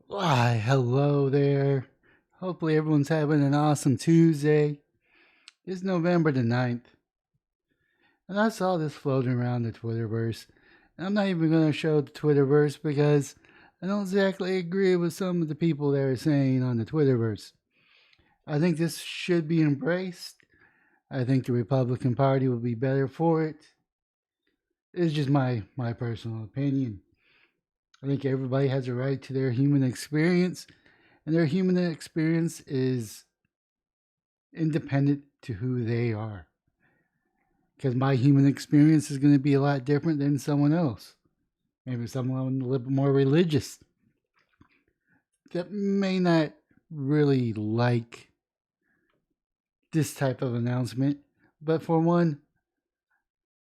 Why, hello there. Hopefully everyone's having an awesome Tuesday. It's November the 9th, and I saw this floating around the Twitterverse. And I'm not even going to show the Twitterverse because I don't exactly agree with some of the people that are saying on the Twitterverse. I think this should be embraced. I think the Republican Party will be better for it. It's just my personal opinion. I think everybody has a right to their human experience, and their human experience is independent to who they are. Because my human experience is going to be a lot different than someone else. Maybe someone a little bit more religious that may not really like this type of announcement. But for one,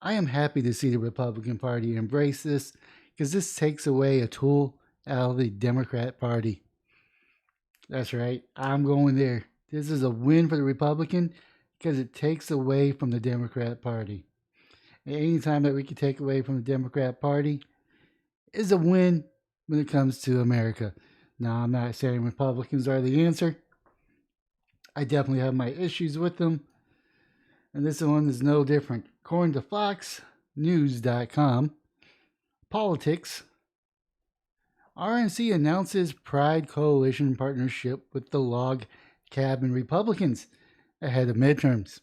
I am happy to see the Republican Party embrace this because this takes away a tool out of the Democrat Party. That's right, I'm going there. This is a win for the Republican because it takes away from the Democrat Party. And anytime that we can take away from the Democrat Party is a win when it comes to America. Now, I'm not saying Republicans are the answer. I definitely have my issues with them. And this one is no different. According to FoxNews.com, politics, RNC announces Pride Coalition partnership with the Log Cabin Republicans ahead of midterms.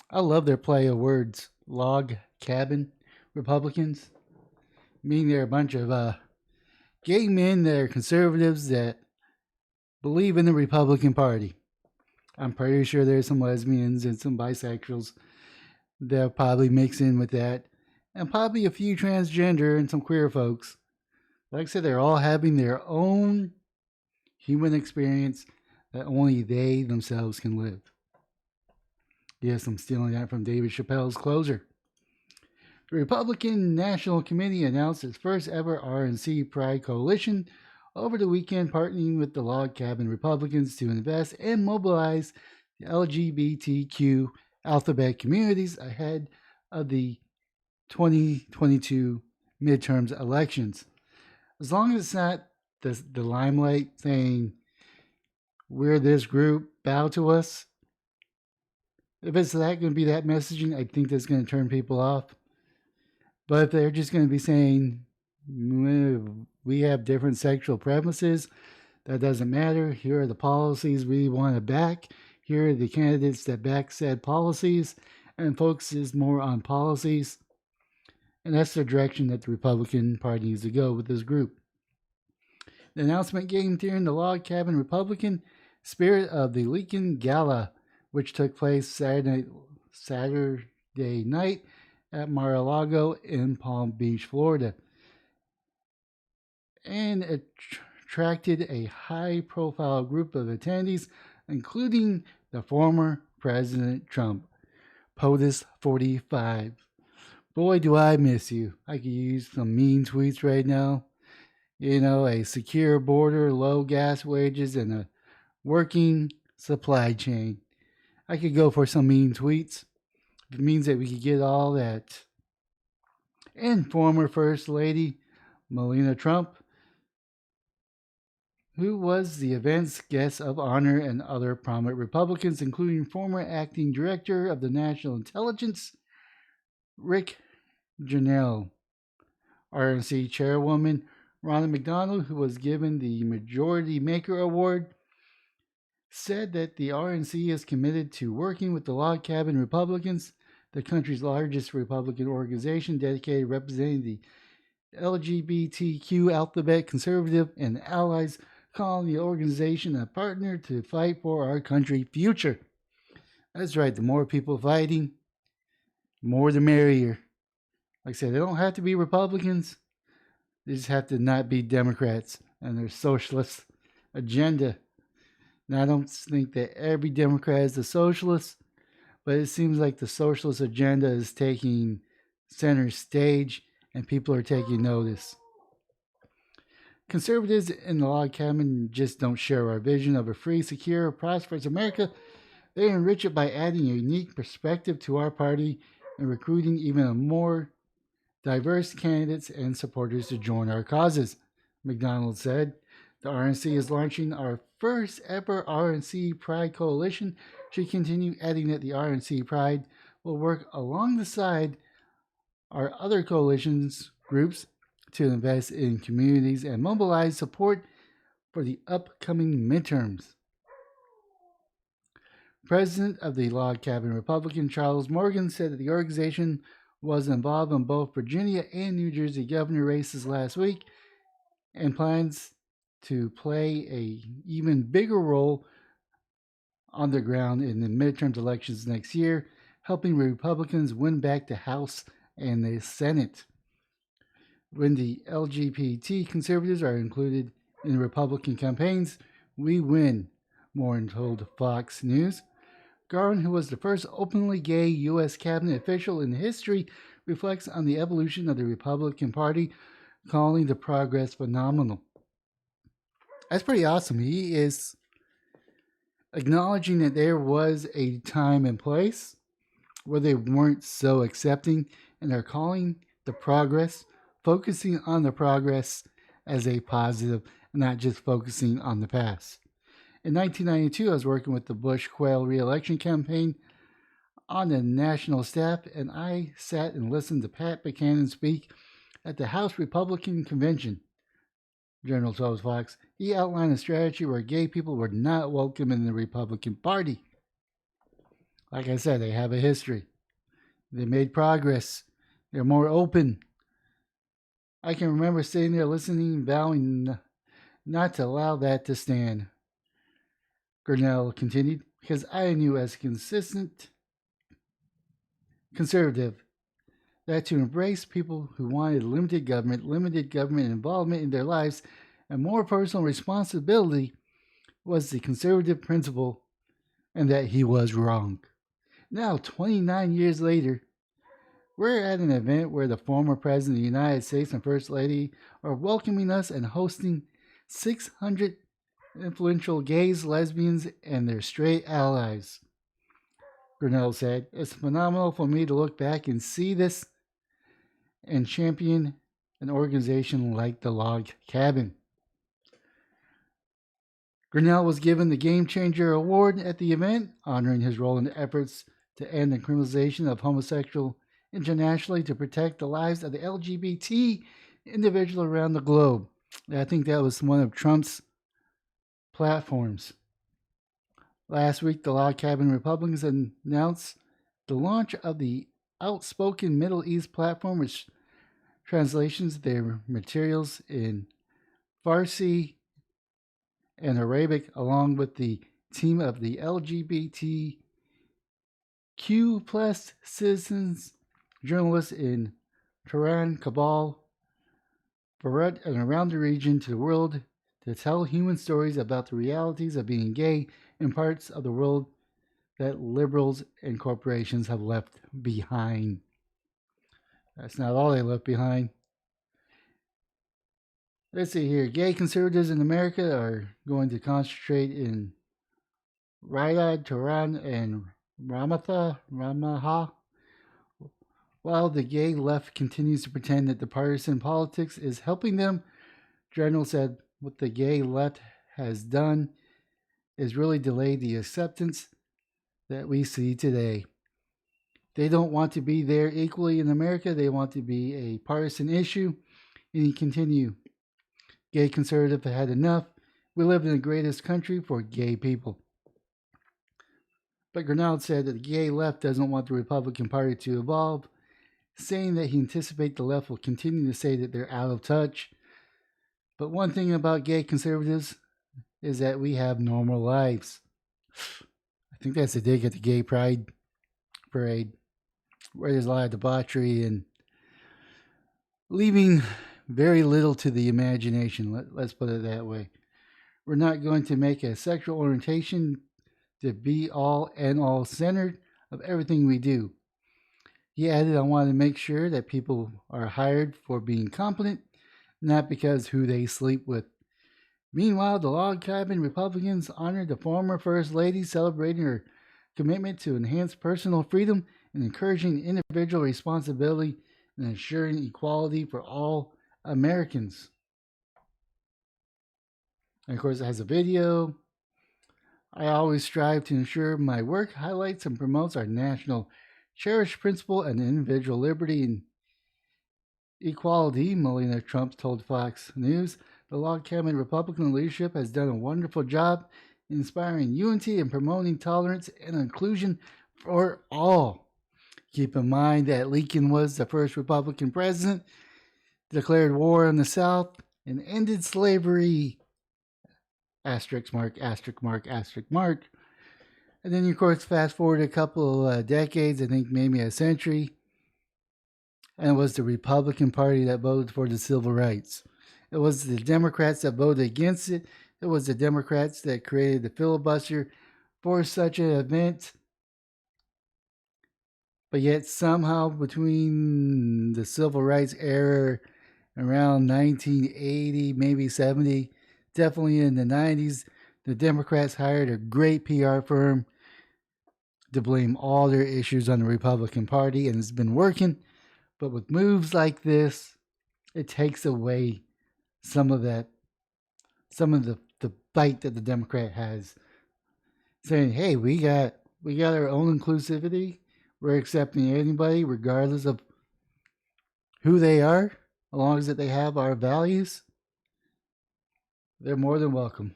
I love their play of words. Log Cabin Republicans. Meaning they're a bunch of gay men that are conservatives that believe in the Republican Party. I'm pretty sure there's some lesbians and some bisexuals that'll probably mix in with that. And probably a few transgender and some queer folks. Like I said, they're all having their own human experience that only they themselves can live. Yes, I'm stealing that from David Chappelle's Closer. The Republican National Committee announced its first ever RNC Pride Coalition over the weekend, partnering with the Log Cabin Republicans to invest and mobilize the LGBTQ alphabet communities ahead of the 2022 midterms elections. As long as it's not the limelight saying, we're this group, bow to us. If it's that going to be that messaging, I think that's going to turn people off. But if they're just going to be saying, we have different sexual preferences, that doesn't matter. Here are the policies we want to back. Here are the candidates that back said policies and focuses more on policies. And that's the direction that the Republican Party needs to go with this group. The announcement came during the Log Cabin Republican spirit of the Lincoln Gala, which took place Saturday night at Mar-a-Lago in Palm Beach, Florida. And it attracted a high-profile group of attendees, including the former President Trump, POTUS 45. Boy, do I miss you. I could use some mean tweets right now. You know, a secure border, low gas wages, and a working supply chain. I could go for some mean tweets. If it means that we could get all that. And former First Lady Melania Trump, who was the event's guest of honor, and other prominent Republicans, including former acting director of the National Intelligence, Rick Janelle, RNC chairwoman Ronna McDonald, who was given the Majority Maker Award, said that the RNC is committed to working with the Log Cabin Republicans, the country's largest Republican organization dedicated representing the LGBTQ alphabet conservative and allies, calling the organization a partner to fight for our country's future. That's right, the more people fighting, more the merrier. Like I said, they don't have to be Republicans. They just have to not be Democrats and their socialist agenda. Now, I don't think that every Democrat is a socialist, but it seems like the socialist agenda is taking center stage and people are taking notice. Conservatives in the Log Cabin just don't share our vision of a free, secure, prosperous America. They enrich it by adding a unique perspective to our party and recruiting even more diverse candidates and supporters to join our causes, McDonald said. The RNC is launching our first ever RNC Pride Coalition. She continued adding that the RNC Pride will work alongside our other coalitions groups to invest in communities and mobilize support for the upcoming midterms. President of the Log Cabin Republican, Charles Morgan, said that the organization was involved in both Virginia and New Jersey governor races last week and plans to play an even bigger role on the ground in the midterm elections next year, helping Republicans win back the House and the Senate. When the LGBT conservatives are included in Republican campaigns, we win, Morin told Fox News. Garland, who was the first openly gay U.S. cabinet official in history, reflects on the evolution of the Republican Party, calling the progress phenomenal. That's pretty awesome. He is acknowledging that there was a time and place where they weren't so accepting, and they're calling the progress, focusing on the progress as a positive, not just focusing on the past. In 1992, I was working with the Bush-Quayle re-election campaign on the national staff, and I sat and listened to Pat Buchanan speak at the House Republican Convention. General tells Fox, he outlined a strategy where gay people were not welcome in the Republican Party. Like I said, they have a history. They made progress. They're more open. I can remember sitting there listening, vowing not to allow that to stand. Grinnell continued, because I knew as a consistent conservative that to embrace people who wanted limited government involvement in their lives, and more personal responsibility was the conservative principle, and that he was wrong. Now, 29 years later, we're at an event where the former President of the United States and First Lady are welcoming us and hosting 600 influential gays, lesbians, and their straight allies. Grinnell said, it's phenomenal for me to look back and see this and champion an organization like the Log Cabin. Grinnell was given the Game Changer Award at the event, honoring his role in the efforts to end the criminalization of homosexual internationally to protect the lives of the LGBT individuals around the globe. And I think that was one of Trump's platforms. Last week, the Log Cabin Republicans announced the launch of the Outspoken Middle East platform, which translations their materials in Farsi and Arabic, along with the team of the LGBTQ plus citizens, journalists in Tehran, Kabul, Beirut, and around the region to the world to tell human stories about the realities of being gay in parts of the world that liberals and corporations have left behind. That's not all they left behind. Let's see here. Gay conservatives in America are going to concentrate in Riyadh, Tehran, and Ramallah, while the gay left continues to pretend that the partisan politics is helping them. General said what the gay left has done is really delay the acceptance that we see today. They don't want to be there equally in America. They want to be a partisan issue. And he continued, gay conservatives have had enough. We live in the greatest country for gay people. But Grinnell said that the gay left doesn't want the Republican Party to evolve, saying that he anticipates the left will continue to say that they're out of touch. But one thing about gay conservatives is that we have normal lives. I think that's a dig at the Gay Pride Parade, where there's a lot of debauchery and leaving very little to the imagination. Let's put it that way. We're not going to make a sexual orientation to be all and all centered of everything we do. He added, I want to make sure that people are hired for being competent, not because who they sleep with. Meanwhile, the Log Cabin Republicans honored the former First Lady, celebrating her commitment to enhance personal freedom and encouraging individual responsibility and ensuring equality for all Americans. And of course, it has a video. I always strive to ensure my work highlights and promotes our national cherished principle and individual liberty and equality, Melania Trump told Fox News. The log cabin Republican leadership has done a wonderful job inspiring unity and promoting tolerance and inclusion for all. Keep in mind that Lincoln was the first Republican president, declared war on the South, and ended slavery. Asterisk mark, asterisk mark, asterisk mark. And then, of course, fast forward a couple of decades, I think maybe a century, and it was the Republican Party that voted for the civil rights. It was the Democrats that voted against it. It was the Democrats that created the filibuster for such an event. But yet, somehow, between the civil rights era around 1980, maybe 70, definitely in the 90s, the Democrats hired a great PR firm to blame all their issues on the Republican Party, and it's been working. But with moves like this, it takes away some of the bite that the Democrat has, saying, "Hey, we got our own inclusivity. We're accepting anybody, regardless of who they are, as long as that they have our values. They're more than welcome."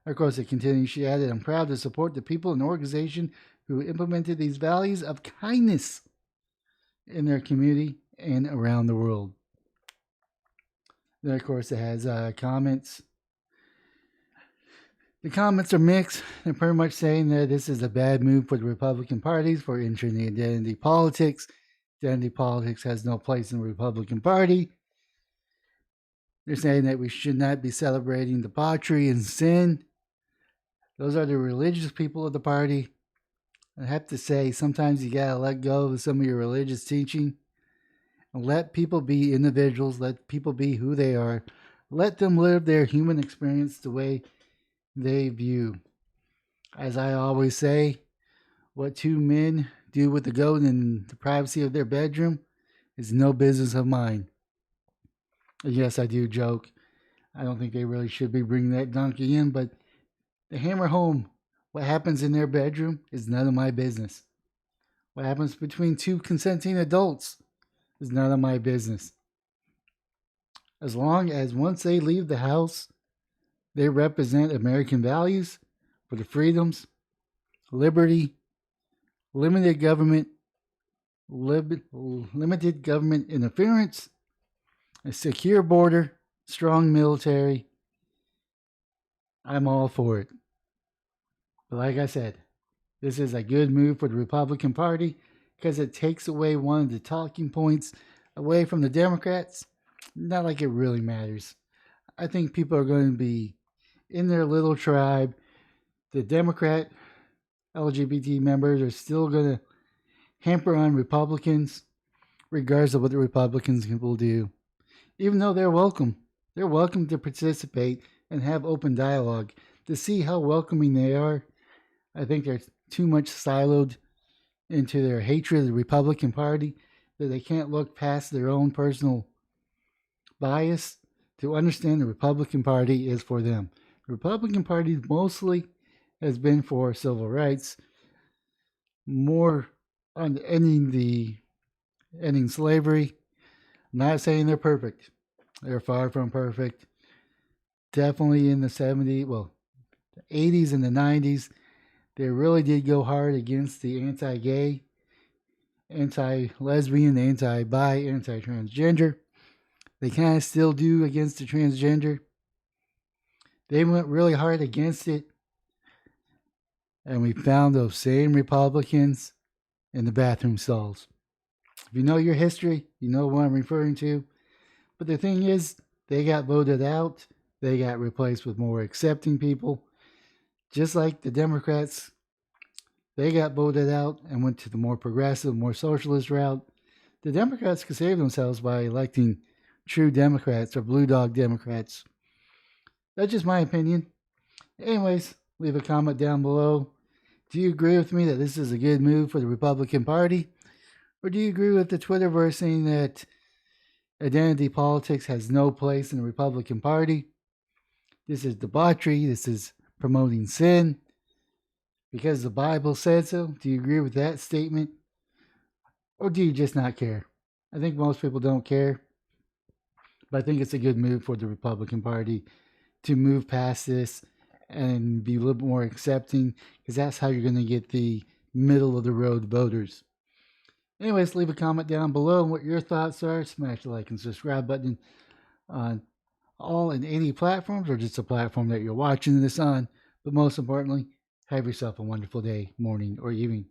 Of course, it continues. She added, "I'm proud to support the people and organization who implemented these values of kindness in their community and around the world." Then, of course, it has comments. The comments are mixed. They're pretty much saying that this is a bad move for the Republican parties for entering the identity politics. Identity politics has no place in the Republican Party. They're saying that we should not be celebrating debauchery and sin. Those are the religious people of the party. I have to say, sometimes you gotta let go of some of your religious teaching and let people be individuals. Let people be who they are. Let them live their human experience the way they view. As I always say, what two men do with the goat in the privacy of their bedroom is no business of mine. And yes, I do joke. I don't think they really should be bringing that donkey in, but to hammer home what happens in their bedroom is none of my business. What happens between two consenting adults is none of my business. As long as once they leave the house, they represent American values for the freedoms, liberty, limited government interference, a secure border, strong military. I'm all for it. But like I said, this is a good move for the Republican Party because it takes away one of the talking points away from the Democrats. Not like it really matters. I think people are going to be in their little tribe. The Democrat LGBT members are still going to hamper on Republicans, regardless of what the Republicans will do. Even though they're welcome to participate and have open dialogue to see how welcoming they are. I think they're too much siloed into their hatred of the Republican Party that they can't look past their own personal bias to understand the Republican Party is for them. The Republican Party mostly has been for civil rights, more on ending slavery. I'm not saying they're perfect. They're far from perfect. Definitely in the 70s, well, the 80s and the 90s, they really did go hard against the anti-gay, anti-lesbian, anti-bi, anti-transgender. They kind of still do against the transgender. They went really hard against it. And we found those same Republicans in the bathroom stalls. If you know your history, you know what I'm referring to. But the thing is, they got voted out. They got replaced with more accepting people. Just like the Democrats, they got voted out and went to the more progressive, more socialist route. The Democrats could save themselves by electing true Democrats or blue dog Democrats. That's just my opinion. Anyways, leave a comment down below. Do you agree with me that this is a good move for the Republican Party? Or do you agree with the Twitterverse saying that identity politics has no place in the Republican Party? This is debauchery. This is promoting sin because the Bible said so. Do you agree with that statement? Or do you just not care? I think most people don't care, but I think it's a good move for the Republican Party to move past this and be a little bit more accepting, because that's how you're going to get the middle of the road voters. Anyways, leave a comment down below on what your thoughts are. Smash the like and subscribe button on all and any platforms, or just a platform that you're watching this on. But most importantly, have yourself a wonderful day, morning, or evening.